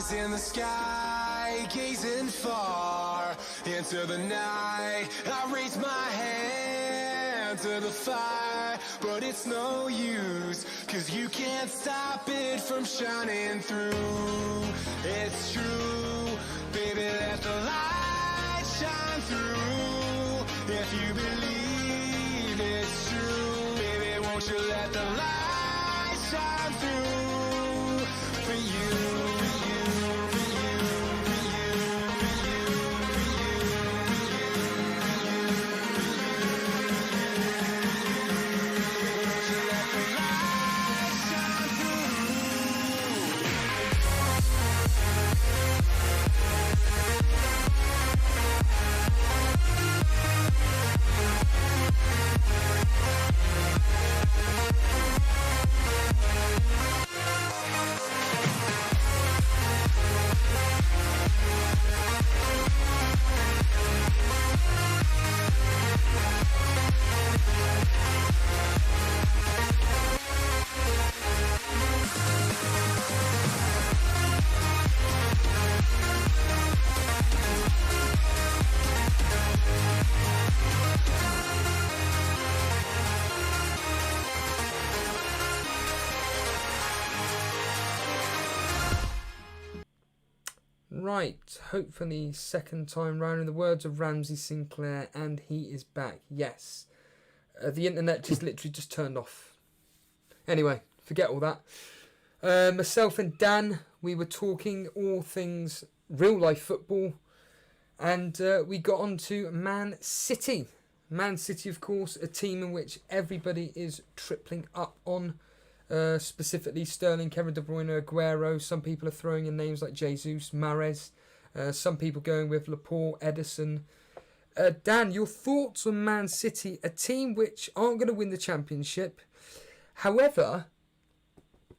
Eyes in the sky, gazing far into the night. I raise my hand to the fire, but it's no use, 'cause you can't stop it from shining through. It's true, baby, let the light shine through. If you believe it's true, baby, won't you let the light shine through for you. Right, hopefully second time round in the words of Ramsey Sinclair, and he is back. Yes, the internet just literally just turned off. Anyway, forget all that. Myself and Dan, we were talking all things real life football, and we got on to Man City. Man City, of course, a team in which everybody is tripling up on. Specifically Sterling, Kevin De Bruyne, Aguero. Some people are throwing in names like Jesus, Mahrez. Some people going with Laporte, Edison. Dan, your thoughts on Man City, a team which aren't going to win the championship. However,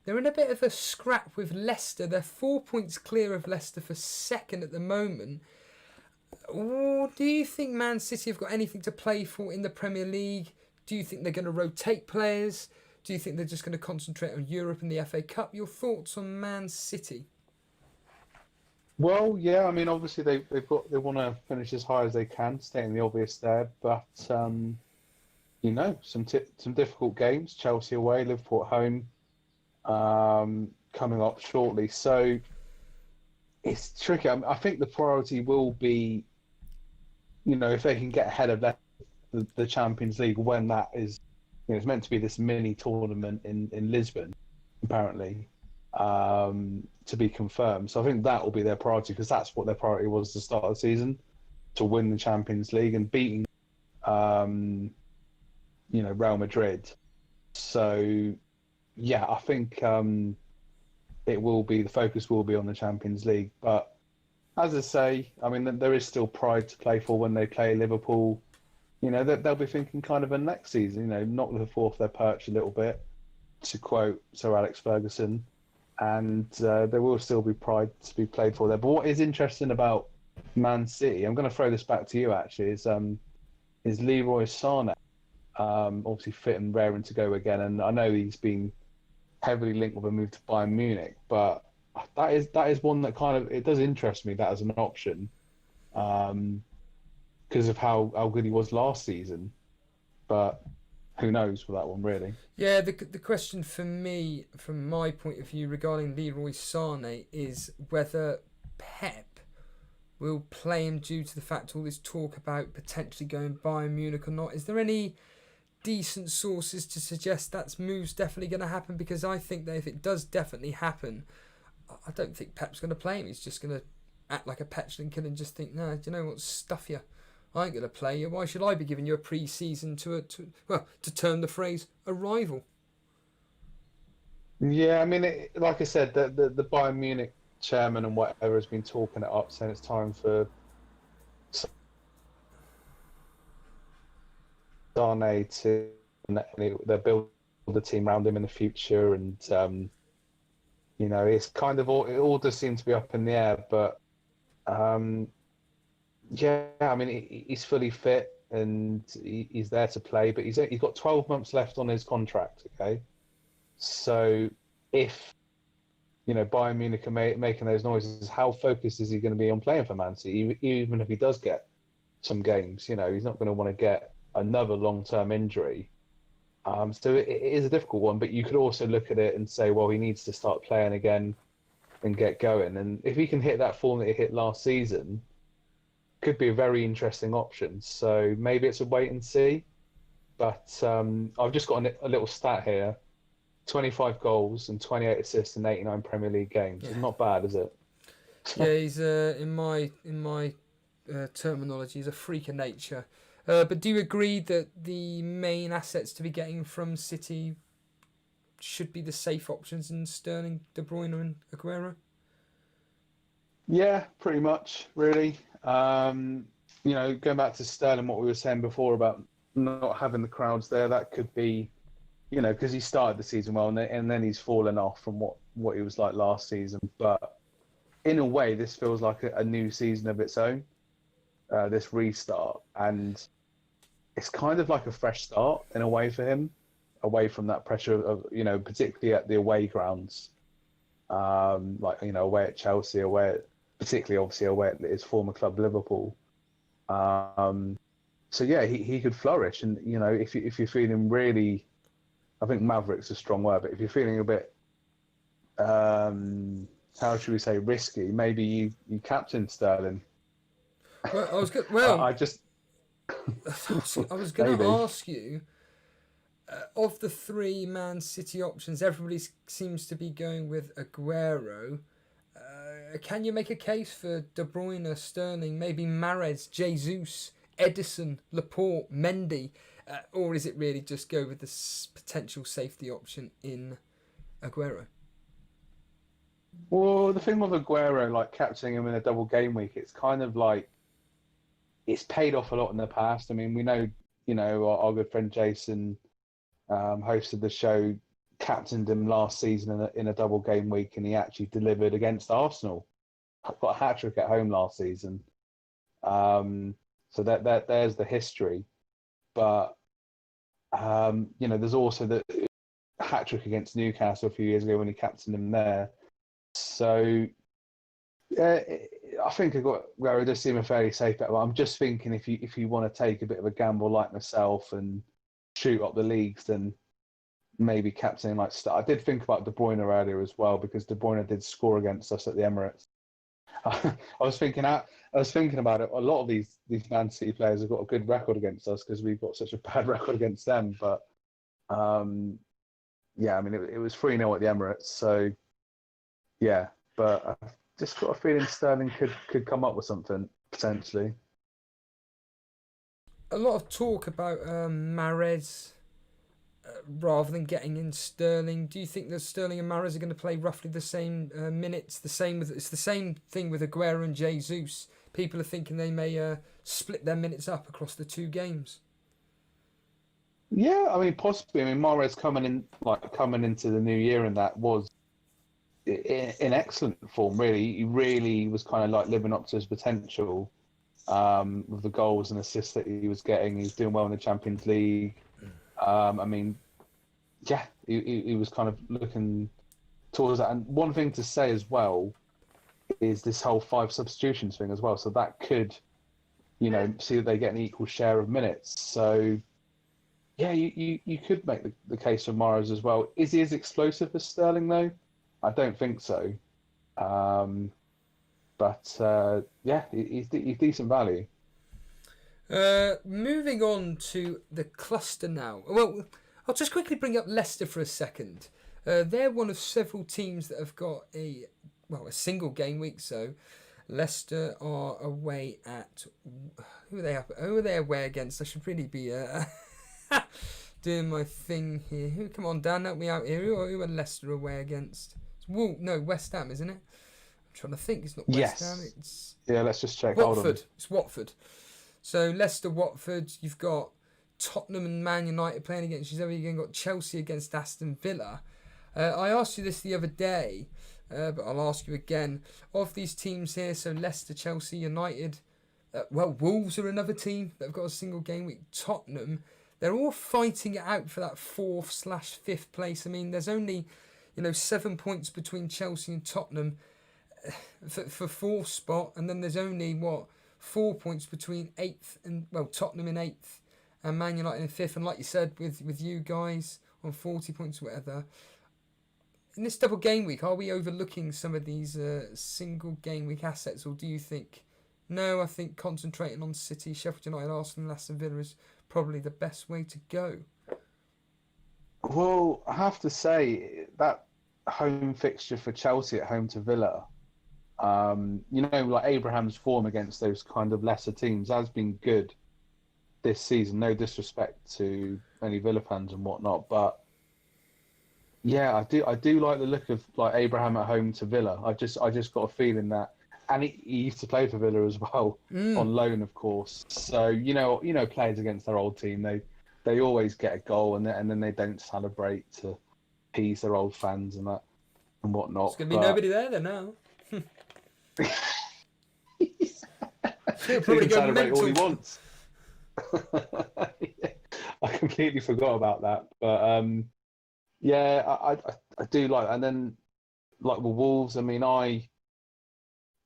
they're in a bit of a scrap with Leicester. They're 4 points clear of Leicester for second at the moment. Or do you think Man City have got anything to play for in the Premier League? Do you think they're going to rotate players? Do you think they're just going to concentrate on Europe and the FA Cup? Your thoughts on Man City? Well, yeah, I mean, obviously they want to finish as high as they can, stating the obvious there. But you know, some difficult games: Chelsea away, Liverpool at home, coming up shortly. So it's tricky. I think the priority will be, you know, if they can get ahead of the Champions League when that is. It's meant to be this mini tournament in Lisbon, apparently, to be confirmed. So I think that will be their priority, because that's what their priority was at the start of the season, to win the Champions League and beating, Real Madrid. So, yeah, I think the focus will be on the Champions League. But as I say, I mean, there is still pride to play for when they play Liverpool. You know, they'll be thinking kind of a next season, you know, knock Liverpool off their perch a little bit, to quote Sir Alex Ferguson. And there will still be pride to be played for there. But what is interesting about Man City, I'm going to throw this back to you actually, is Leroy Sané, obviously fit and raring to go again. And I know he's been heavily linked with a move to Bayern Munich, but that is one that kind of, it does interest me, that as an option. Because of how good he was last season, but who knows with that one, really. Yeah, the question for me, from my point of view, regarding Leroy Sané is whether Pep will play him due to the fact all this talk about potentially going Bayern Munich or not. Is there any decent sources to suggest that move's definitely going to happen? Because I think that if it does definitely happen, I don't think Pep's going to play him. He's just going to act like a petulant kid and just think, no, do you know what, stuff you. I ain't going to play you. Why should I be giving you a pre-season to term the phrase, a rival? Yeah, I mean, like I said, the Bayern Munich chairman and whatever has been talking it up, saying it's time for Sané to they'll build the team around him in the future, and it's kind of it all does seem to be up in the air, but. Yeah, I mean, he's fully fit and he's there to play, but he's got 12 months left on his contract, okay? So if, Bayern Munich are making those noises, how focused is he going to be on playing for Man City, even if he does get some games? He's not going to want to get another long-term injury. So it is a difficult one, but you could also look at it and say, well, he needs to start playing again and get going. And if he can hit that form that he hit last season, could be a very interesting option. So maybe it's a wait and see. But I've just got a little stat here. 25 goals and 28 assists in 89 Premier League games. Yeah. It's not bad, is it? Yeah, he's in my terminology, he's a freak of nature. But do you agree that the main assets to be getting from City should be the safe options in Sterling, De Bruyne, and Aguero? Yeah, pretty much, really. Going back to Sterling, what we were saying before about not having the crowds there, that could be, because he started the season well, and then he's fallen off from what he was like last season. But in a way, this feels like a new season of its own, this restart. And it's kind of like a fresh start in a way for him, away from that pressure of, particularly at the away grounds, away at Chelsea, particularly obviously away at his former club, Liverpool. So yeah, he could flourish. And, if you're feeling really, I think maverick's a strong word, but if you're feeling a bit, how should we say, risky, maybe you captain Sterling. Well, I was going to ask you, of the three Man City options, everybody seems to be going with Aguero. Can you make a case for De Bruyne, Sterling, maybe Mahrez, Jesus, Edison, Laporte, Mendy? Or is it really just go with the potential safety option in Aguero? Well, the thing with Aguero, like captaining him in a double game week, it's kind of like it's paid off a lot in the past. I mean, we know, our good friend Jason hosted the show, captained him last season in a double game week, and he actually delivered against Arsenal. Got a hat-trick at home last season. So there's the history. But there's also the hat-trick against Newcastle a few years ago when he captained him there. So I think Aguero does seem a fairly safe bet. But I'm just thinking if you want to take a bit of a gamble like myself and shoot up the leagues, then maybe captaining like I did think about De Bruyne earlier as well, because De Bruyne did score against us at the Emirates. I was thinking about it. A lot of these Man City players have got a good record against us because we've got such a bad record against them. But it was 3-0 at the Emirates. So yeah, but I've just got a feeling Sterling could come up with something potentially. A lot of talk about Mahrez rather than getting in Sterling. Do you think that Sterling and Mahrez are going to play roughly the same minutes? It's the same thing with Aguero and Jesus. People are thinking they may split their minutes up across the two games. Yeah, I mean, possibly. I mean, Mahrez coming into the new year, and that was in excellent form. Really, he really was kind of like living up to his potential with the goals and assists that he was getting. He's doing well in the Champions League. He was kind of looking towards that. And one thing to say as well is this whole 5 substitutions thing as well. So that could, see that they get an equal share of minutes. So, yeah, you could make the case for Mahrez as well. Is he as explosive as Sterling, though? I don't think so. He's decent value. Moving on to the cluster now. Well, I'll just quickly bring up Leicester for a second. They're one of several teams that have got a single game week. So Leicester are away at who are they away against? I should really be doing my thing here. Come on, Dan, help me out here. Who are Leicester away against? West Ham, isn't it? I'm trying to think. It's not West Ham. It's let's just check. Watford. Hold on. It's Watford. So Leicester, Watford. You've got Tottenham and Man United playing against each other. You've got Chelsea against Aston Villa. I asked you this the other day, but I'll ask you again. Of these teams here, so Leicester, Chelsea, United, Wolves are another team that have got a single game week. Tottenham, they're all fighting it out for that 4th/5th place. I mean, there's only, 7 points between Chelsea and Tottenham for fourth spot, and then there's only 4 points between Tottenham in eighth and Man United in fifth. And like you said, with you guys on 40 points or whatever. In this double game week, are we overlooking some of these single game week assets, or do you think, no, I think concentrating on City, Sheffield United, Arsenal, Aston Villa is probably the best way to go? Well, I have to say that home fixture for Chelsea at home to Villa, like Abraham's form against those kind of lesser teams has been good this season. No disrespect to any Villa fans and whatnot, but yeah, I do like the look of like Abraham at home to Villa. I just got a feeling that, and he used to play for Villa as well on loan, of course. So players against their old team, they always get a goal and then they don't celebrate to appease their old fans and that and whatnot. There's gonna be nobody there now. He'll probably go celebrate all he wants. I completely forgot about that, but yeah, I do like that. And then like with Wolves, I mean,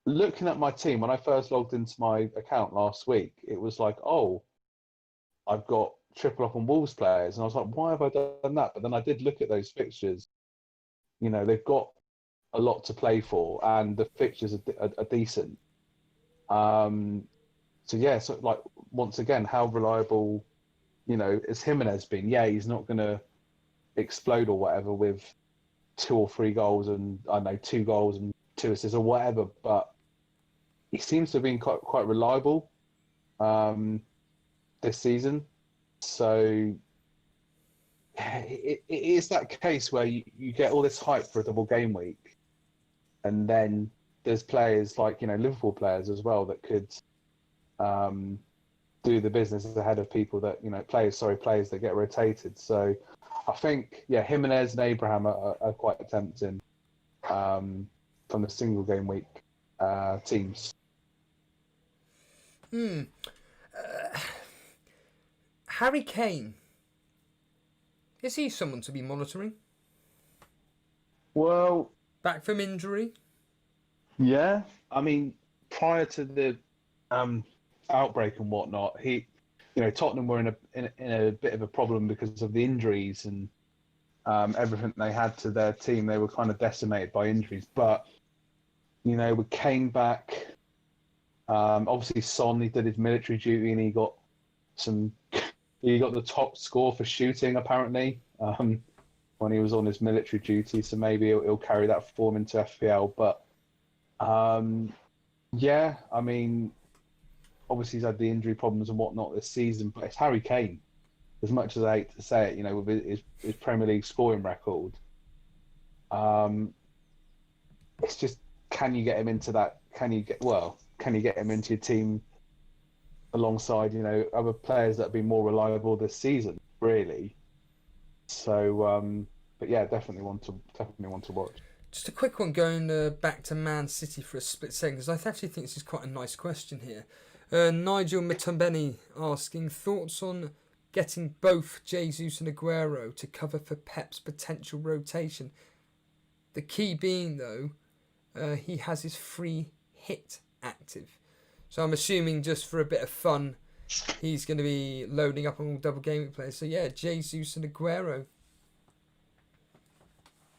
looking at my team when I first logged into my account last week, it was like, oh, I've got triple up on Wolves players, and I was like, why have I done that? But then I did look at those fixtures. They've got a lot to play for, and the fixtures are decent. So yeah, so like once again, how reliable, has Jimenez been? Yeah, he's not going to explode or whatever with 2 or 3 goals and 2 goals and 2 assists or whatever, but he seems to have been quite reliable this season. So it is that case where you get all this hype for a double game week, and then there's players like Liverpool players as well that could do the business ahead of people that players that get rotated. So I think Jimenez and Abraham are quite tempting from the single game week teams. Harry Kane, is he someone to be monitoring? Well, back from injury. Yeah, I mean, prior to the outbreak and whatnot, Tottenham were in a bit of a problem because of the injuries and everything they had to their team. They were kind of decimated by injuries. But with Kane back, obviously Son, he did his military duty and he got the top score for shooting apparently when he was on his military duty. So maybe he'll carry that form into FPL. But yeah, I mean, obviously he's had the injury problems and whatnot this season, but it's Harry Kane. As much as I hate to say it, with his Premier League scoring record, it's just, can you get him into that? Can you get him into your team alongside other players that have been more reliable this season? Really. So, but yeah, definitely want to watch. Just a quick one going back to Man City for a split second, because I actually think this is quite a nice question here. Nigel Mitumbeni asking, thoughts on getting both Jesus and Aguero to cover for Pep's potential rotation? The key being, though, he has his free hit active. So I'm assuming just for a bit of fun, he's going to be loading up on all double gaming players. So yeah, Jesus and Aguero.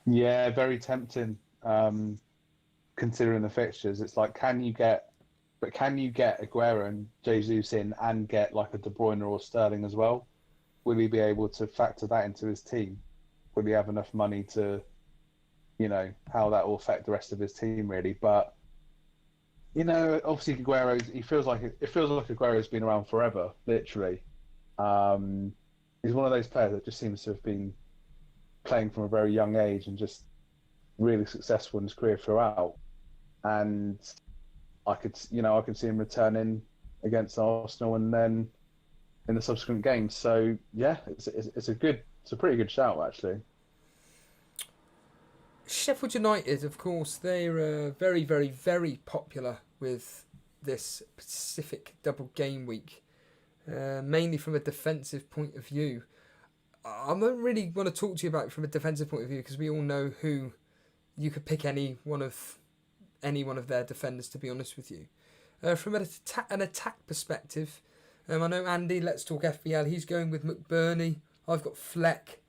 Yeah, very tempting. Considering the fixtures, it's like, can you get Aguero and Jesus in and get like a De Bruyne or Sterling as well? Will he be able to factor that into his team? Will he have enough money to, how that will affect the rest of his team really? But obviously Aguero, it feels like Aguero's been around forever, literally. He's one of those players that just seems to have been playing from a very young age and just really successful in his career throughout. And I could see him returning against Arsenal and then in the subsequent games. So yeah, it's a pretty good shout actually. Sheffield United, of course, they're very, very, very popular with this specific double game week, mainly from a defensive point of view. I don't really want to talk to you about it from a defensive point of view because we all know who you could pick any one of their defenders. To be honest with you, from an attack perspective, I know Andy. Let's talk FPL. He's going with McBurney. I've got Fleck.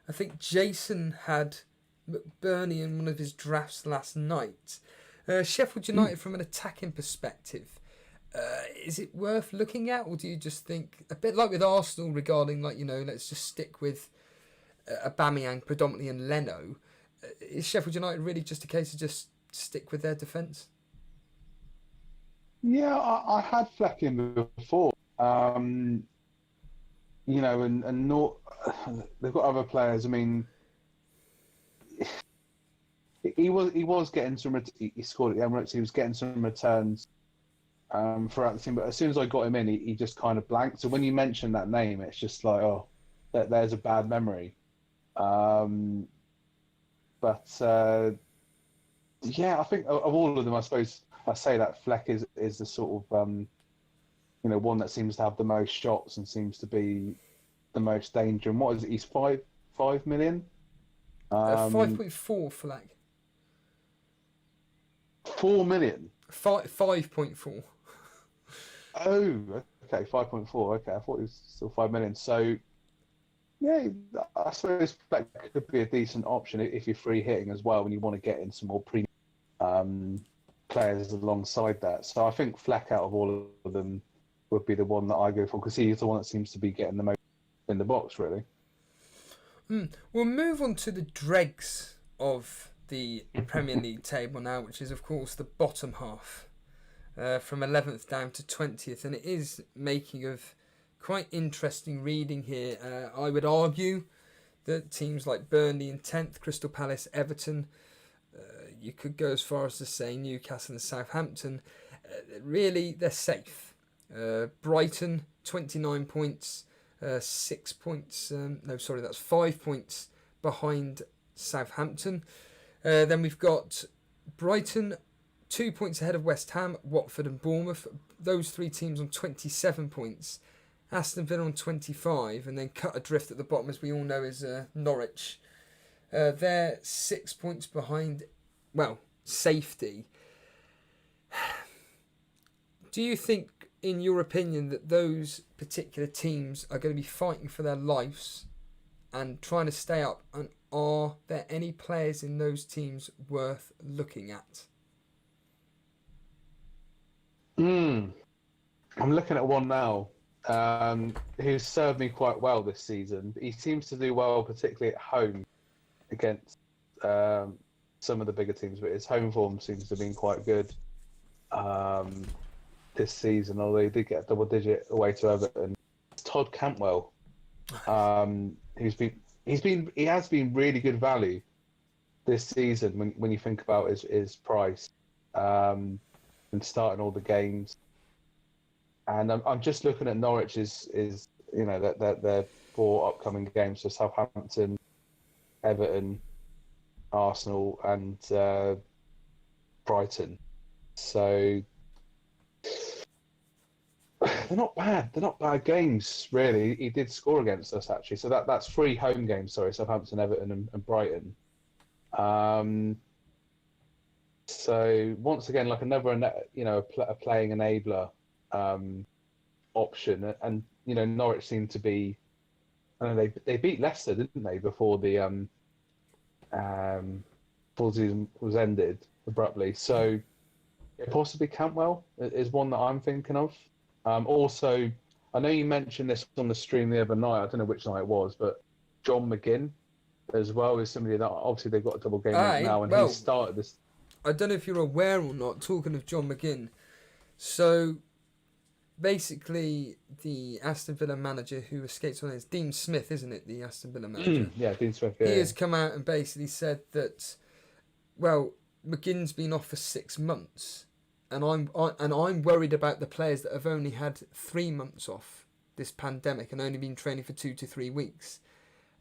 I think Jason had McBurney in one of his drafts last night. Sheffield United, from an attacking perspective, is it worth looking at, or do you just think, a bit like with Arsenal regarding, like, let's just stick with Aubameyang predominantly and Leno, is Sheffield United really just a case of just stick with their defence? Yeah, I had Fleck in before. And not, they've got other players. I mean, he was getting some. He scored at the Emirates. He was getting some returns throughout the team. But as soon as I got him in, he just kind of blanked. So when you mention that name, it's just like, oh, there's a bad memory. Yeah, I think of all of them, I suppose I say that Fleck is the sort of one that seems to have the most shots and seems to be the most danger. And what is it? He's 5 million. 5.4 Fleck. 4 million. 5.4. Oh, okay, 5.4. Okay, I thought it was still 5 million. So, yeah, I suppose Fleck could be a decent option if you're free hitting as well, when you want to get in some more premium players alongside that. So I think Fleck, out of all of them, would be the one that I go for, because he's the one that seems to be getting the most in the box, really. We'll move on to the dregs of the Premier League table now, which is, of course, the bottom half, from 11th down to 20th, and it is making of quite interesting reading here. I would argue that teams like Burnley in 10th, Crystal Palace, Everton, you could go as far as to say Newcastle and Southampton, really they're safe. Brighton, 29 points, 6 points, that's 5 points behind Southampton. Then we've got Brighton, 2 points ahead of West Ham, Watford and Bournemouth. Those three teams on 27 points. Aston Villa on 25, and then cut adrift at the bottom, as we all know, is Norwich. They're 6 points behind, safety. Do you think, in your opinion, that those particular teams are going to be fighting for their lives and trying to stay up? And are there any players in those teams worth looking at? I'm looking at one now who's served me quite well this season. He seems to do well, particularly at home against some of the bigger teams, but his home form seems to have been quite good this season, although he did get a double digit away to Everton. It's Todd Cantwell. He has been really good value this season when you think about his price and starting all the games. And I'm just looking at Norwich's their 4 upcoming games, so Southampton, Everton, Arsenal, and Brighton. So they're not bad. They're not bad games, really. He did score against us, actually. So that's 3 home games. Sorry, Southampton, Everton, and Brighton. So once again, like another, a playing enabler option, and Norwich seem to be. I know they beat Leicester, didn't they, before the full season was ended abruptly. So possibly Cantwell is one that I'm thinking of. Also, I know you mentioned this on the stream the other night. I don't know which night it was, but John McGinn as well is somebody that obviously they've got a double game week now, and he started this. I don't know if you're aware or not, talking of John McGinn. So basically, the Aston Villa manager who escapes on is Dean Smith, isn't it? The Aston Villa manager. Yeah, Dean Smith. Yeah, he has come out and basically said that, McGinn's been off for 6 months, and I'm worried about the players that have only had 3 months off this pandemic and only been training for 2 to 3 weeks,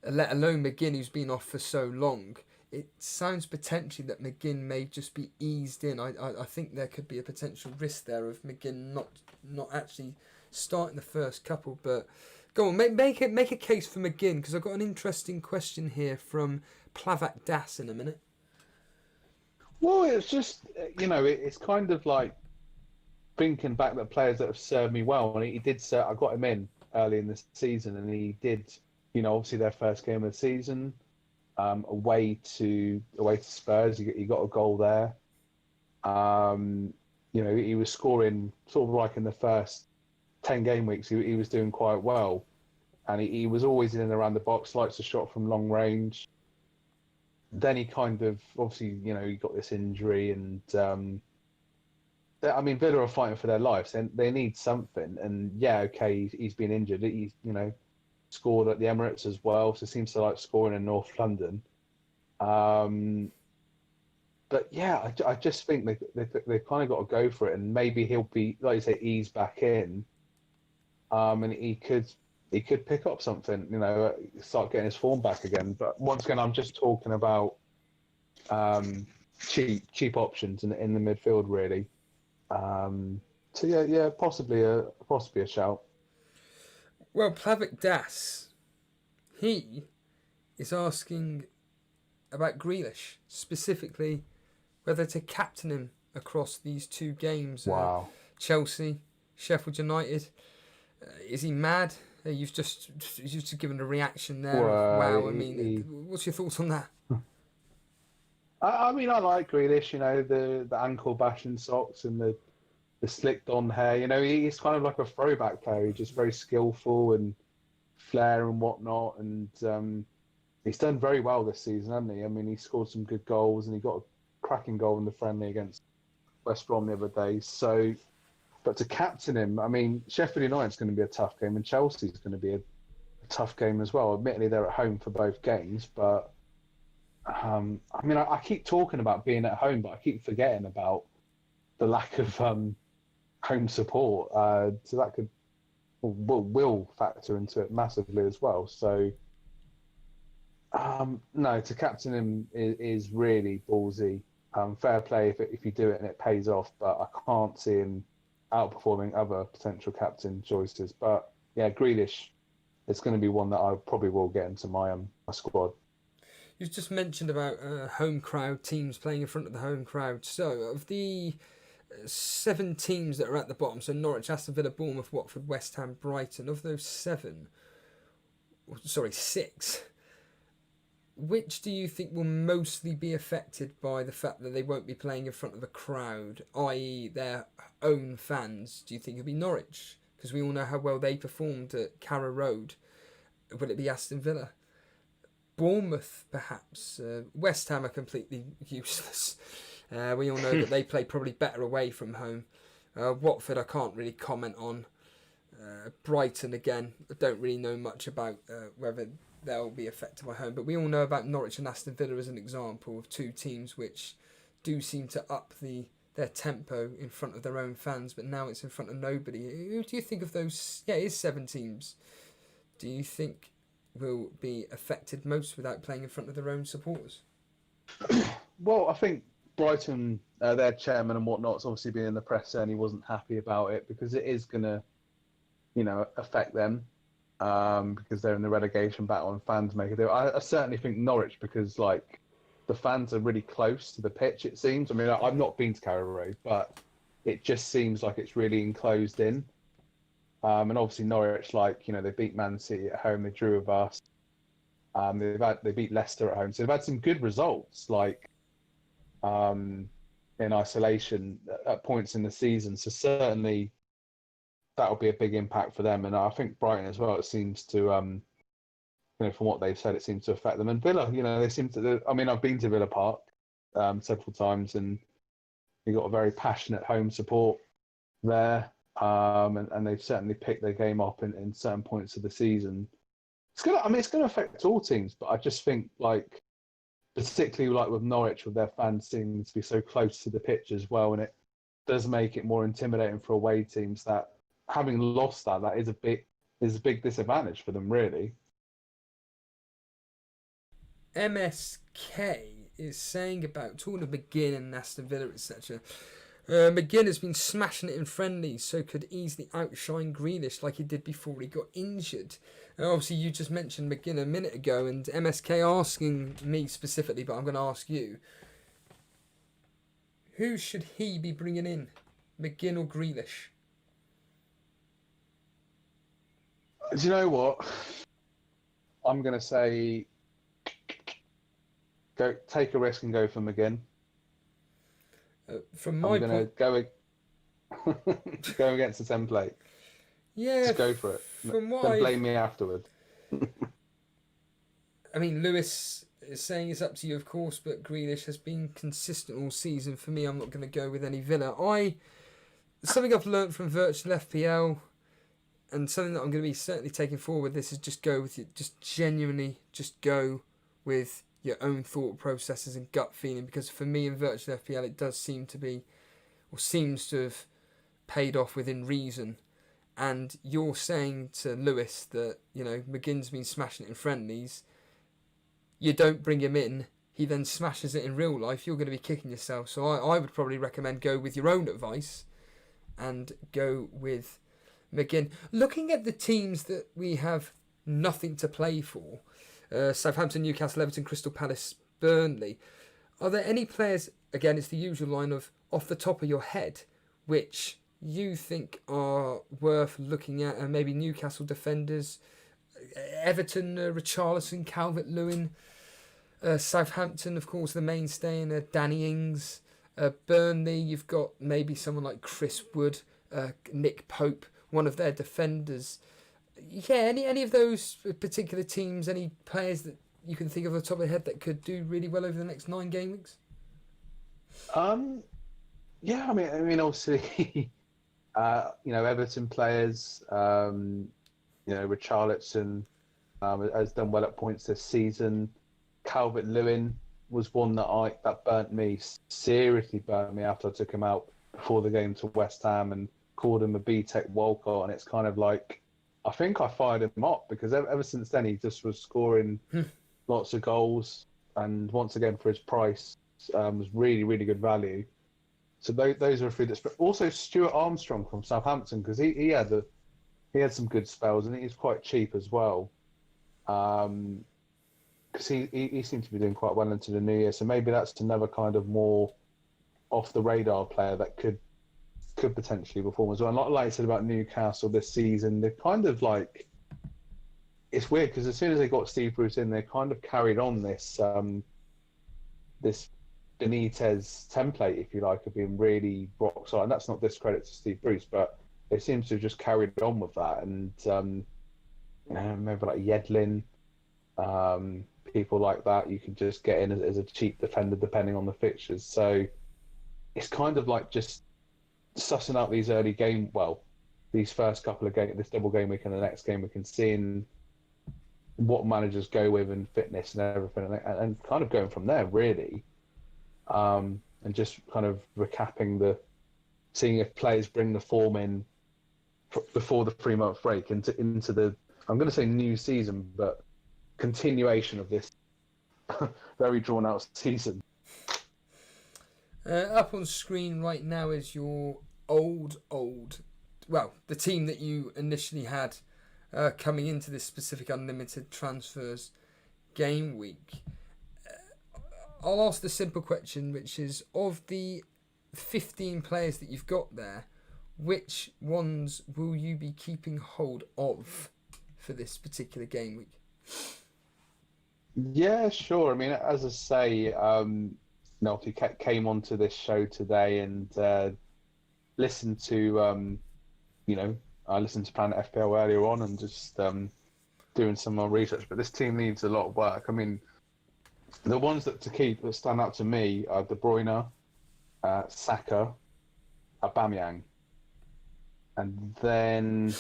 let alone McGinn, who's been off for so long. It sounds potentially that McGinn may just be eased in. I think there could be a potential risk there of McGinn not actually starting the first couple. But Go on, make a case for McGinn, because I've got an interesting question here from Plavak Das in a minute. Well, it's just, it's kind of like thinking back at players that have served me well. And he did serve, I got him in early in the season, and he did, obviously their first game of the season, away to Spurs. He got a goal there. He was scoring sort of like in the first 10 game weeks. He was doing quite well. And he was always in and around the box, likes a shot from long range. Then he kind of, obviously, he got this injury, and Villa are fighting for their lives, and they need something. And yeah, okay, he's been injured. He's, scored at the Emirates as well, so seems to like scoring in North London. But yeah, I just think they've kind of got to go for it, and maybe he'll be, like you say, ease back in, and he could pick up something, start getting his form back again. But once again, I'm just talking about cheap options in the midfield, really. So yeah, possibly a shout. Well, Plavik Das, he is asking about Grealish, specifically whether to captain him across these two games. Wow. Chelsea, Sheffield United. Is he mad? You've just given a reaction there. Well, wow. What's your thoughts on that? I like Grealish. The ankle bashing socks and the slicked on hair. He's kind of like a throwback player. He's just very skillful and flair and whatnot. And he's done very well this season, hasn't he? He scored some good goals, and he got a cracking goal in the friendly against West Brom the other day. So, but to captain him, Sheffield United's going to be a tough game, and Chelsea's going to be a tough game as well. Admittedly, they're at home for both games, but I keep talking about being at home, but I keep forgetting about the lack of home support. So that will factor into it massively as well. So, no, to captain him is really ballsy. Fair play if you do it and it pays off, but I can't see him outperforming other potential captain choices. But yeah, Grealish is going to be one that I probably will get into my squad. You've just mentioned about home crowd, teams playing in front of the home crowd. So of the 7 teams that are at the bottom, so Norwich, Aston Villa, Bournemouth, Watford, West Ham, Brighton, of those 6, which do you think will mostly be affected by the fact that they won't be playing in front of a crowd, i.e. their own fans? Do you think it'll be Norwich? Because we all know how well they performed at Carrow Road. Will it be Aston Villa? Bournemouth, perhaps. West Ham are completely useless. We all know that they play probably better away from home. Watford I can't really comment on. Brighton, again, I don't really know much about whether they'll be affected by home. But we all know about Norwich and Aston Villa as an example of 2 teams which do seem to up their tempo in front of their own fans, but now it's in front of nobody. Who do you think of those? Yeah, it is 7 teams. Do you think will be affected most without playing in front of their own supporters? Well, I think Brighton, their chairman and whatnot's obviously been in the press and he wasn't happy about it because it is going to, affect them because they're in the relegation battle and fans make a deal. I certainly think Norwich because, the fans are really close to the pitch, it seems. I've not been to Carrow Road, but it just seems like it's really enclosed in. And obviously Norwich, they beat Man City at home, they drew with us. They beat Leicester at home. So they've had some good results, in isolation at points in the season. So certainly that'll be a big impact for them. And I think Brighton as well, it seems to, from what they've said, it seems to affect them. And Villa, they seem to, I've been to Villa Park several times and you've got a very passionate home support there. And they've certainly picked their game up in certain points of the season. It's gonna affect all teams, but I just think particularly with Norwich, with their fans seeming to be so close to the pitch as well, and it does make it more intimidating for away teams. That having lost that is a big disadvantage for them, really. MSK is saying about talking of McGinn and Aston Villa, etc. McGinn has been smashing it in friendlies, so could easily outshine Grealish like he did before he got injured. Obviously, you just mentioned McGinn a minute ago, and MSK asking me specifically, but I'm going to ask you. Who should he be bringing in, McGinn or Grealish? Do you know what? I'm going to say go take a risk and go for McGinn. From my point... I'm going to go against the template. Yeah. Just go for it. From what Don't blame me afterwards. I mean, Lewis is saying it's up to you, of course, but Grealish has been consistent all season. For me, I'm not going to go with any Villa. Something I've learnt from virtual FPL, and something that I'm going to be certainly taking forward with this is just go with it. Just genuinely, just go with your own thought processes and gut feeling. Because for me in virtual FPL, it does seem to be, or seems to have paid off within reason. And you're saying to Lewis that, you know, McGinn's been smashing it in friendlies. You don't bring him in, he then smashes it in real life, you're going to be kicking yourself. So I would probably recommend go with your own advice and go with McGinn. Looking at the teams that we have nothing to play for, Southampton, Newcastle, Everton, Crystal Palace, Burnley, are there any players, again it's the usual line of off the top of your head, which you think are worth looking at? And maybe Newcastle defenders, Everton, Richarlison, Calvert-Lewin, Southampton, of course, the mainstay, and Danny Ings. Burnley, you've got maybe someone like Chris Wood, Nick Pope, one of their defenders. Yeah, any of those particular teams, any players that you can think of off the top of your head that could do really well over the next 9 game weeks? Yeah, I mean, obviously, Everton players, Richarlison has done well at points this season. Calvert-Lewin was one that seriously burnt me after I took him out before the game to West Ham and called him a B-Tech Walcott, and it's kind of like, I think I fired him up because ever since then he just was scoring lots of goals, and once again for his price was really, really good value. So those are a few. But also Stuart Armstrong from Southampton, because he had some good spells and he's quite cheap as well. Because he seemed to be doing quite well into the new year, so maybe that's another kind of more off the radar player that could potentially perform as well. And like I said about Newcastle this season, they're kind of like, it's weird because as soon as they got Steve Bruce in, they kind of carried on this this Benitez template, if you like, of being really rock solid. And that's not discredit to Steve Bruce, but they seem to have just carried on with that. And maybe like Yedlin, people like that, you can just get in as a cheap defender depending on the fixtures. So it's kind of like just sussing out these these first couple of games, this double game week and the next game week, and seeing what managers go with and fitness and everything, and kind of going from there really, and just kind of recapping seeing if players bring the form in before the 3-month break into the, I'm going to say new season, but continuation of this very drawn out season. Up on screen right now is your the team that you initially had coming into this specific unlimited transfers game week. I'll ask the simple question, which is, of the 15 players that you've got there, which ones will you be keeping hold of for this particular game week? Yeah, sure. I mean, as I say, Nelty came onto this show today and listened to, I listened to Planet FPL earlier on and just doing some more research. But this team needs a lot of work. I mean, the ones that to keep that stand out to me are De Bruyne, Saka, Aubameyang, and then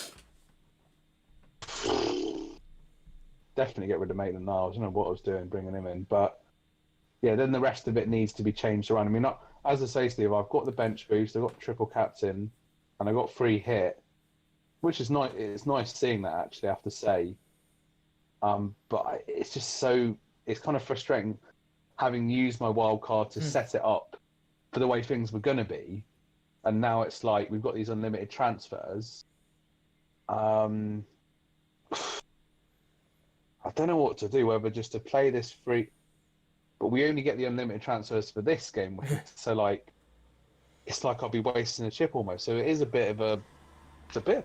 definitely get rid of Maitland-Niles. I don't know what I was doing bringing him in, but yeah, then the rest of it needs to be changed around. I mean, as I say, Steve, I've got the bench boost, I've got triple captain, and I've got free hit, which is nice. It's nice seeing that, actually, I have to say. But it's just it's kind of frustrating having used my wild card to set it up for the way things were going to be, and now it's like we've got these unlimited transfers. I don't know what to do, whether just to play this free, but we only get the unlimited transfers for this game week. So like, it's like I'll be wasting a chip almost. So it is a bit of a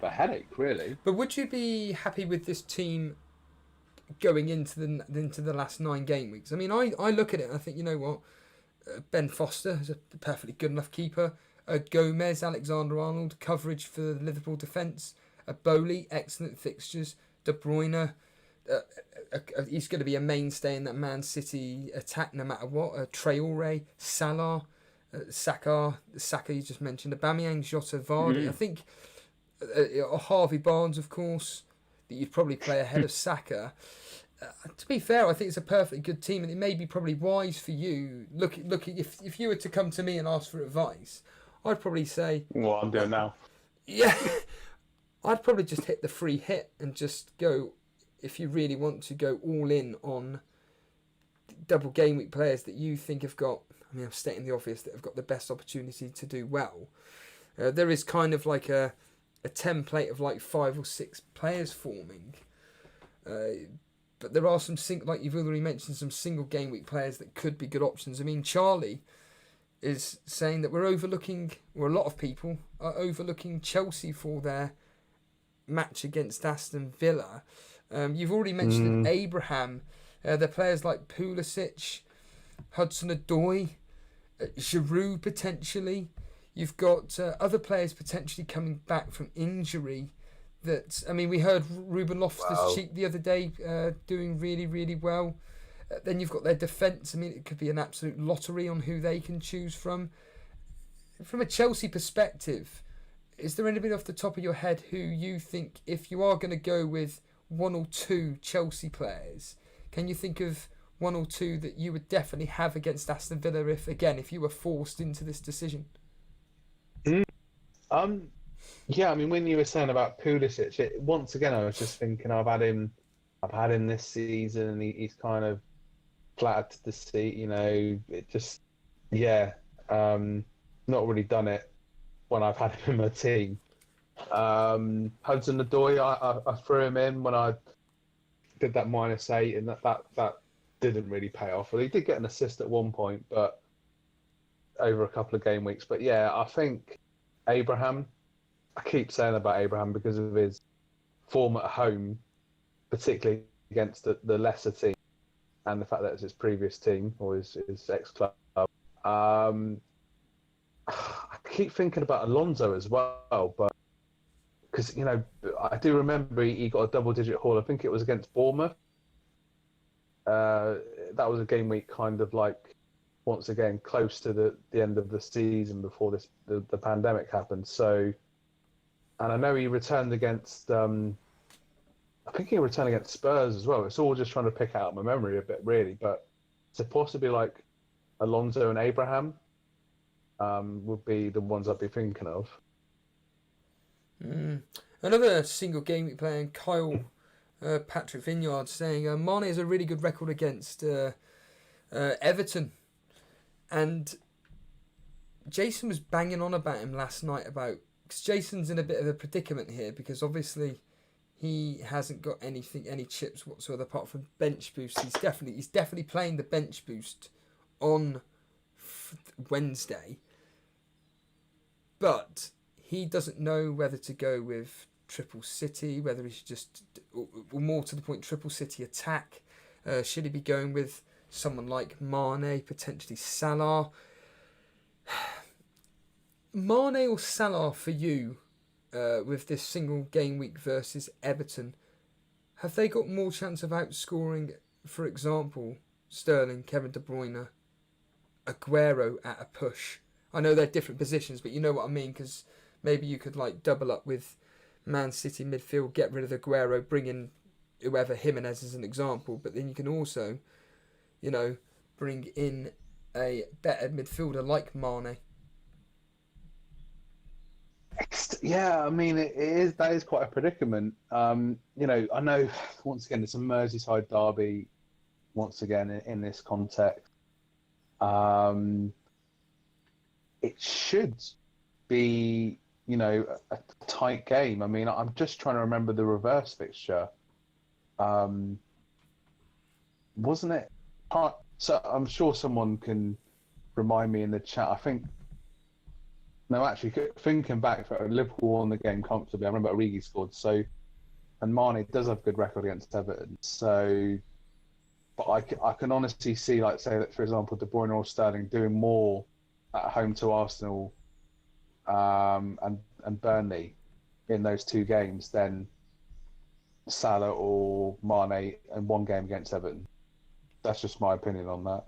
headache, really. But would you be happy with this team going into the last 9 game weeks? I mean, I look at it and I think, you know what, Ben Foster is a perfectly good enough keeper. Gomez, Alexander-Arnold, coverage for the Liverpool defence. Bowley, excellent fixtures. De Bruyne, he's going to be a mainstay in that Man City attack no matter what. Traore, Salah, Saka you just mentioned. Aubameyang, Jota, Vardy. I think Harvey Barnes, of course, that you'd probably play ahead of Saka. To be fair, I think it's a perfectly good team, and it may be probably wise for you. Look, if you were to come to me and ask for advice, I'd probably say what I'm doing now. Yeah, I'd probably just hit the free hit and just go. If you really want to go all in on double game week players that you think have got, I mean, I'm stating the obvious, that have got the best opportunity to do well. There is kind of like a template of like 5 or 6 players forming. But there are some, like you've already mentioned, some single game week players that could be good options. I mean, Charlie is saying that we're overlooking, or a lot of people are overlooking Chelsea for their match against Aston Villa. You've already mentioned Abraham. There are players like Pulisic, Hudson-Odoi, Giroud potentially. You've got other players potentially coming back from injury. That, I mean, we heard Ruben Loftus-Cheek the other day doing really, really well. Then you've got their defence. I mean, it could be an absolute lottery on who they can choose from. From a Chelsea perspective, is there anybody off the top of your head who you think, if you are going to go with 1 or 2 Chelsea players, can you think of 1 or 2 that you would definitely have against Aston Villa if you were forced into this decision? Yeah, I mean, when you were saying about Pulisic, once again, I was just thinking I've had him this season, and he's kind of flattered to the seat. You know, it just, not really done it when I've had him in my team. Hudson-Odoi, I threw him in when I did that -8, and that didn't really pay off. Well, he did get an assist at one point, but over a couple of game weeks. But yeah, I think Abraham. I keep saying about Abraham because of his form at home, particularly against the lesser team, and the fact that it's his previous team or his ex-club. I keep thinking about Alonso as well, but because, you know, I do remember he got a double-digit haul. I think it was against Bournemouth. That was a game week kind of like, once again, close to the end of the season before the pandemic happened. So, and I know he returned against, I think he returned against Spurs as well. It's all just trying to pick out my memory a bit, really. But so possibly like Alonso and Abraham would be the ones I'd be thinking of. Another single game week player, Kyle Patrick Vineyard, saying Mane has a really good record against Everton. And Jason was banging on about him last night because Jason's in a bit of a predicament here, because obviously he hasn't got any chips whatsoever apart from bench boost. He's definitely playing the bench boost on Wednesday, but he doesn't know whether to go with Triple City, whether he should just, or more to the point, Triple City attack. Should he be going with someone like Mane, potentially Salah? Mane or Salah for you with this single game week versus Everton? Have they got more chance of outscoring, for example, Sterling, Kevin De Bruyne, Aguero at a push? I know they're different positions, but you know what I mean, because maybe you could like double up with Man City midfield, get rid of Aguero, bring in whoever, Jimenez as an example, but then you can also, you know, bring in a better midfielder like Mane. Yeah, I mean, that is quite a predicament. You know, I know, once again, it's a Merseyside derby, once again, in this context. It should be, a tight game. I mean, I'm just trying to remember the reverse fixture. Wasn't it? So I'm sure someone can remind me in the chat. I think. No, actually, thinking back, Liverpool won the game comfortably. I remember Origi scored. So, and Mane does have a good record against Everton. So, but I can honestly see, like, say that for example, De Bruyne or Sterling doing more at home to Arsenal, and Burnley in those two games than Salah or Mane in one game against Everton. That's just my opinion on that.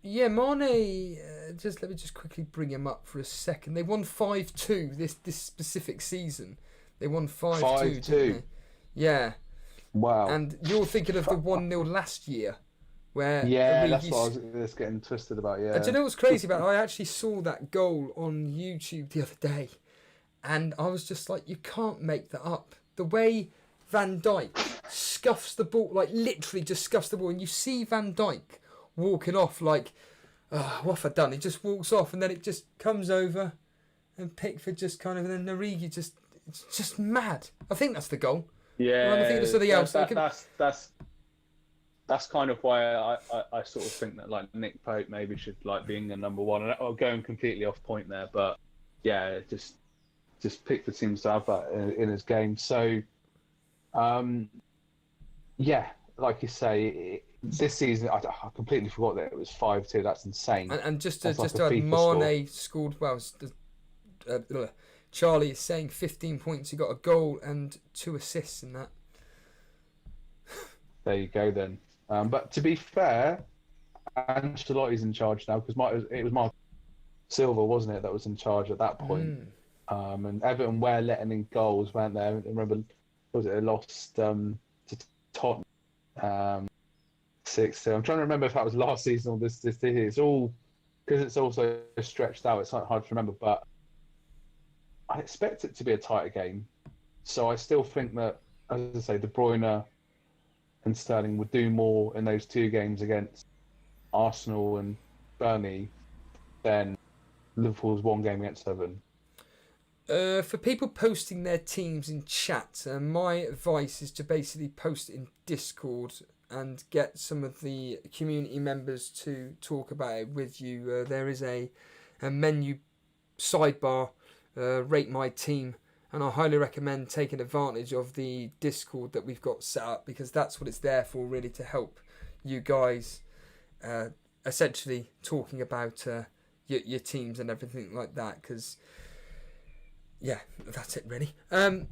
Yeah, Mane. Let me just quickly bring him up for a second. They won 5-2 this specific season. They won 5-2. 5-2. Yeah. Wow. And you're thinking of the 1-0 last year, where that's what I was just getting twisted about. Yeah. And do you know what's crazy about it? I actually saw that goal on YouTube the other day, and I was just like, you can't make that up. The way Van Dijk scuffs the ball, like literally just scuffs the ball, and you see Van Dijk walking off like, what have I done? He just walks off, and then it just comes over, and Pickford just kind of, and then Origi it's just mad. I think that's the goal. Yeah, I think there's something else. That's kind of why I sort of think that like Nick Pope maybe should like being the number one. And I'm going completely off point there, but yeah, just Pickford seems to have that in his game. So, yeah, like you say, this season I completely forgot that it was 5-2. That's insane. And just to like add, Mane scored well. Charlie is saying 15 points. He got a goal and 2 assists in that. There you go then. But to be fair, Ancelotti's in charge now because it was Mark Silva, wasn't it, that was in charge at that point. And Everton were letting in goals, weren't they? I remember, they lost to Tottenham 6-2. I'm trying to remember if that was last season or this year. It's all because it's also stretched out. It's hard to remember, but I expect it to be a tighter game. So I still think that, as I say, De Bruyne and Sterling would do more in those two games against Arsenal and Burnley than Liverpool's one game against Everton. For people posting their teams in chat, my advice is to basically post it in Discord and get some of the community members to talk about it with you. There is a menu sidebar, rate my team, and I highly recommend taking advantage of the Discord that we've got set up, because that's what it's there for, really, to help you guys essentially talking about your teams and everything like that, because yeah, that's it really. What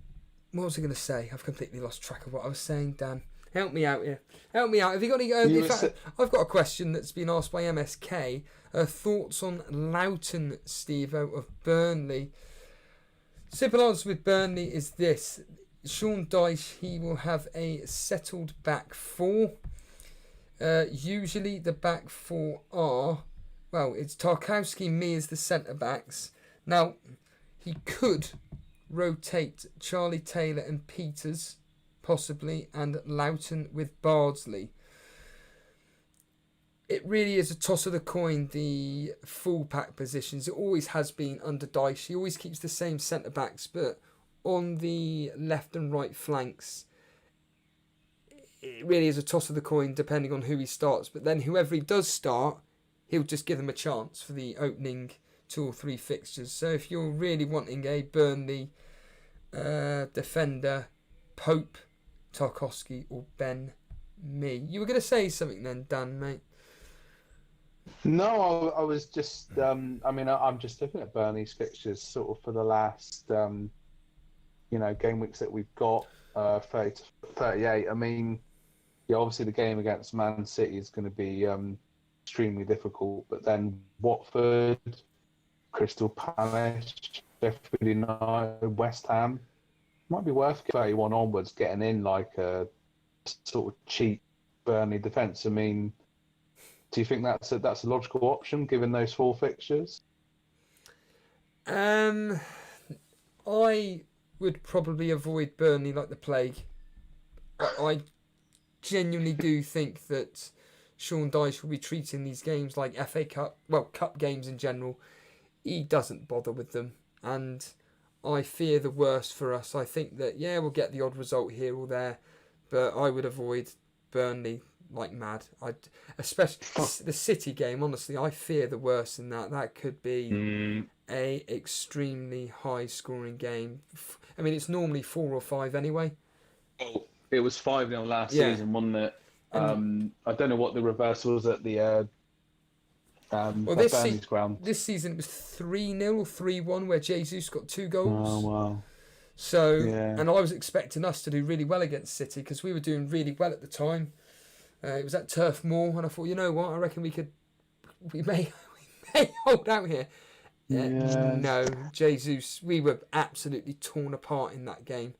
was I going to say? I've completely lost track of what I was saying, Dan. Help me out here. Help me out. Have you got any... I've got a question that's been asked by MSK. Thoughts on Loughton, Steve-O, of Burnley? Simple answer with Burnley is this. Sean Dyche, he will have a settled back four. Usually the back four are... Well, it's Tarkowski, me as the centre-backs. Now, he could rotate Charlie Taylor and Peters, possibly, and Loughton with Bardsley. It really is a toss of the coin, the full-pack positions. It always has been under Dyche. He always keeps the same centre-backs, but on the left and right flanks, it really is a toss of the coin depending on who he starts. But then whoever he does start, he'll just give them a chance for the opening 2 or 3 fixtures. So if you're really wanting a Burnley defender, Pope, Tarkowski or Ben Mee. You were going to say something then, Dan, mate? No, I was just... I'm just looking at Burnley's fixtures sort of for the last, game weeks that we've got, 30 to 38. I mean, yeah, obviously the game against Man City is going to be extremely difficult, but then Watford, Crystal Palace, Sheffield United, West Ham, might be worth 31 onwards getting in like a sort of cheap Burnley defence. I mean, do you think that's a logical option given those 4 fixtures? I would probably avoid Burnley like the plague. I genuinely do think that Sean Dyche will be treating these games like FA Cup, well, cup games in general. He doesn't bother with them. and I fear the worst for us. I think that, yeah, we'll get the odd result here or there, but I would avoid Burnley like mad. Especially the City game, honestly, I fear the worst in that. That could be a extremely high scoring game. I mean, it's normally 4 or 5 anyway. Oh, it was 5-0 last Yeah. season, wasn't it? I don't know what the reversal was at the Burnley's ground. This season it was 3-0 or 3-1 where Jesus got 2 goals. Oh, wow. So, Yeah. and I was expecting us to do really well against City because we were doing really well at the time. It was at Turf Moor, and I thought, you know what, I reckon we may hold out here. No, Jesus, we were absolutely torn apart in that game,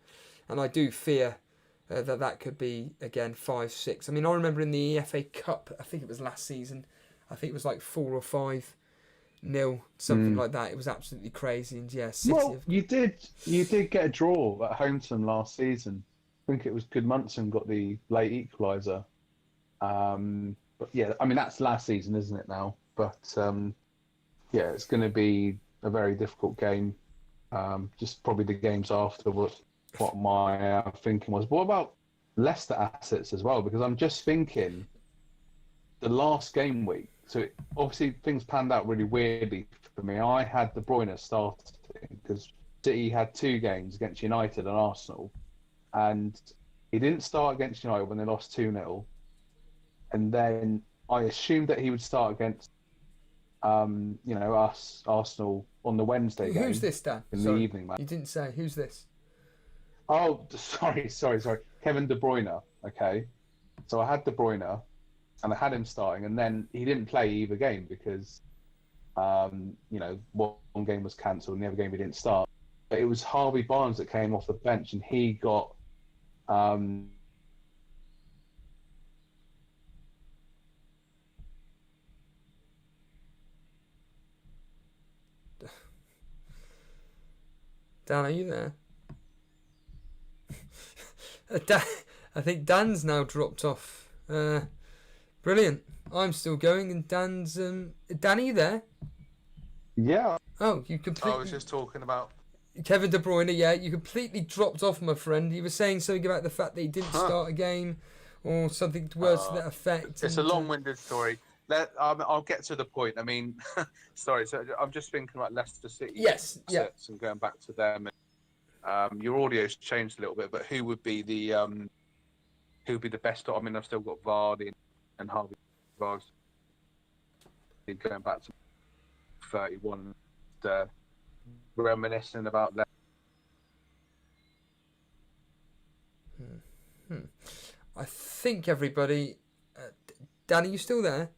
and I do fear that could be again 5-6. I mean, I remember in the FA Cup, I think it was last season, I think it was like 4 or 5-0, something like that. It was absolutely crazy, and yeah, City. Well, you did get a draw at home to them last season. I think it was Goodmanson got the late equaliser. But yeah, I mean that's last season, isn't it now? But yeah, it's going to be a very difficult game. Just probably the games after what my thinking was. But what about Leicester assets as well? Because I'm just thinking the last game week. So obviously things panned out really weirdly for me. I had De Bruyne starting because City had 2 games against United and Arsenal, and he didn't start against United when they lost 2-0. And then I assumed that he would start against, us, Arsenal, on the Wednesday game. Who's this, Dan? The evening, man. You didn't say. Who's this? Oh, sorry. Kevin De Bruyne, okay. So I had De Bruyne, and I had him starting, and then he didn't play either game because, one game was cancelled, and the other game he didn't start. But it was Harvey Barnes that came off the bench, and he got... Dan, are you there? I think Dan's now dropped off. Brilliant. I'm still going, and Dan's... Dan, are you there? Yeah. Oh, you completely... I was just talking about... Kevin De Bruyne, yeah, you completely dropped off, my friend. You were saying something about the fact that he didn't start a game, or something words to that effect. It's a long-winded story. I'll get to the point. I mean, sorry. So I'm just thinking about Leicester City. Yes, yeah. And going back to them. Your audio's changed a little bit, but who would be the best? I mean, I've still got Vardy and Harvey Barnes. Going back to 31, reminiscing about that. I think everybody. Dan, are you still there?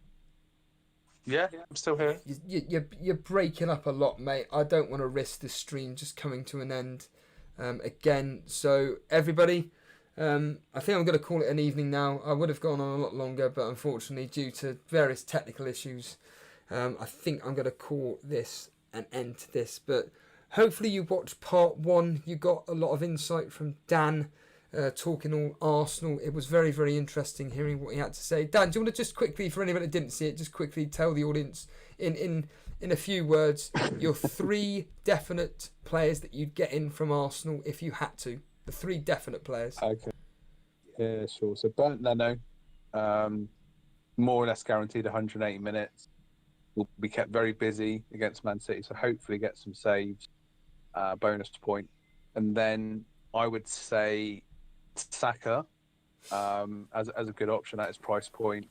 Yeah, I'm still here. You're breaking up a lot, mate. I don't want to risk this stream just coming to an end again. So everybody, I think I'm going to call it an evening now. I would have gone on a lot longer, but unfortunately, due to various technical issues, I think I'm going to call this an end to this. But hopefully you watched part 1. You got a lot of insight from Dan. Talking all Arsenal. It was very, very interesting hearing what he had to say. Dan, do you want to just quickly, for anyone that didn't see it, just quickly tell the audience in a few words your 3 definite players that you'd get in from Arsenal if you had to? The 3 definite players. Okay. Yeah, sure. So Bernd Leno, more or less guaranteed 180 minutes. Will be kept very busy against Man City, so hopefully get some saves, bonus point. And then I would say Saka as a good option at his price point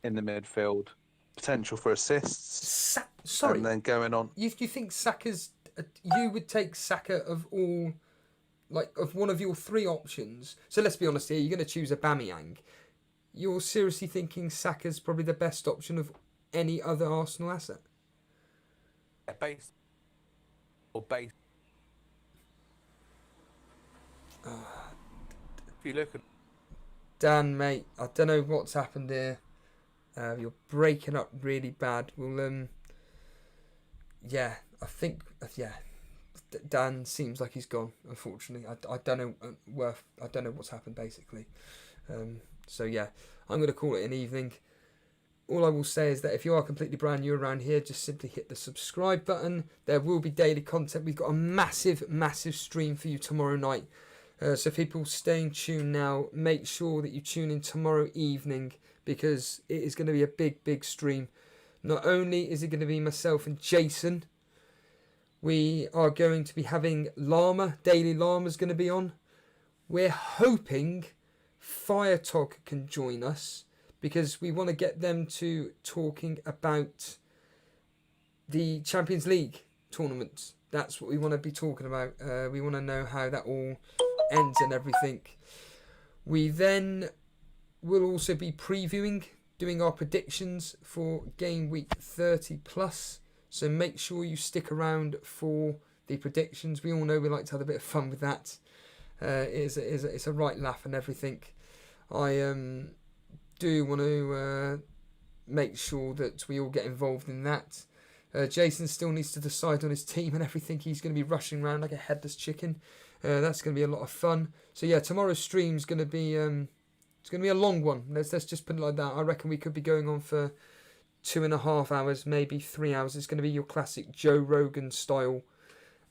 in the midfield, potential for assists. Sorry, and then going on. You think Saka's? You would take Saka of all, of one of your 3 options. So let's be honest here. You're going to choose Aubameyang. You're seriously thinking Saka's probably the best option of any other Arsenal asset? Base. If you look at Dan, mate, I don't know what's happened here. You're breaking up really bad. Well, yeah, I think, Dan seems like he's gone. Unfortunately, I don't know I don't know what's happened basically. So yeah, I'm going to call it an evening. all I will say is that if you are completely brand new around here, just simply hit the subscribe button. There will be daily content. We've got a massive, massive stream for you tomorrow night. So people staying tuned now, make sure that you tune in tomorrow evening, because it is going to be a big, big stream. Not only is it going to be myself and Jason, we are going to be having Llama, Daily Llama's going to be on. We're hoping Firetog can join us, because we want to get them to talking about the Champions League tournament. That's what we want to be talking about. We want to know how that all ends and everything. We then will also be previewing, doing our predictions for Gameweek 30 plus. So make sure you stick around for the predictions. We all know we like to have a bit of fun with that. It's a right laugh and everything. I do want to make sure that we all get involved in that. Jason still needs to decide on his team and everything. He's going to be rushing around like a headless chicken. That's going to be a lot of fun. So yeah, tomorrow's stream's going to be it's going to be a long one. Let's just put it like that. I reckon we could be going on for 2.5 hours, maybe 3 hours. It's going to be your classic Joe Rogan style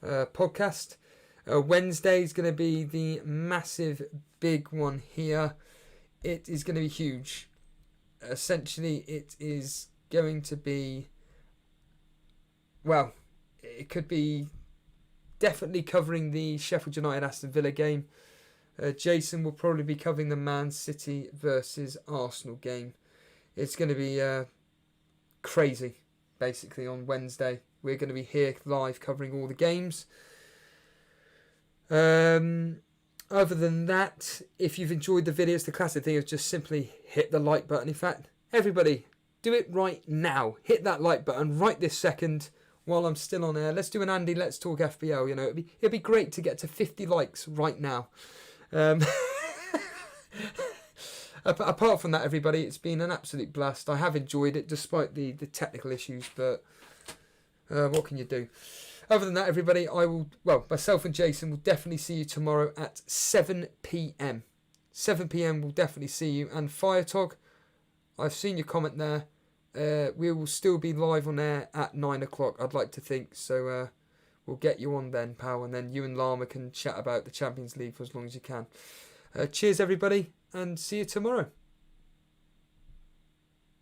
podcast. Wednesday is going to be the massive big one here. It is going to be huge. Essentially, it is going to be, well, it could be definitely covering the Sheffield United Aston Villa game. Jason will probably be covering the Man City versus Arsenal game. It's going to be crazy, basically, on Wednesday. We're going to be here live covering all the games. Other than that, if you've enjoyed the videos, the classic thing is just simply hit the like button. In fact, everybody, do it right now. Hit that like button right this second while I'm still on air. Let's do an Andy Let's Talk FPL. You know, it'd be great to get to 50 likes right now. Apart from that, everybody, it's been an absolute blast. I have enjoyed it despite the technical issues, but what can you do? Other than that, everybody, myself and Jason will definitely see you tomorrow at 7 p.m. 7 p.m. we'll definitely see you. And Firetog, I've seen your comment there. We will still be live on air at 9 o'clock, I'd like to think. So we'll get you on then, pal. And then you and Llama can chat about the Champions League for as long as you can. Cheers, everybody, and see you tomorrow.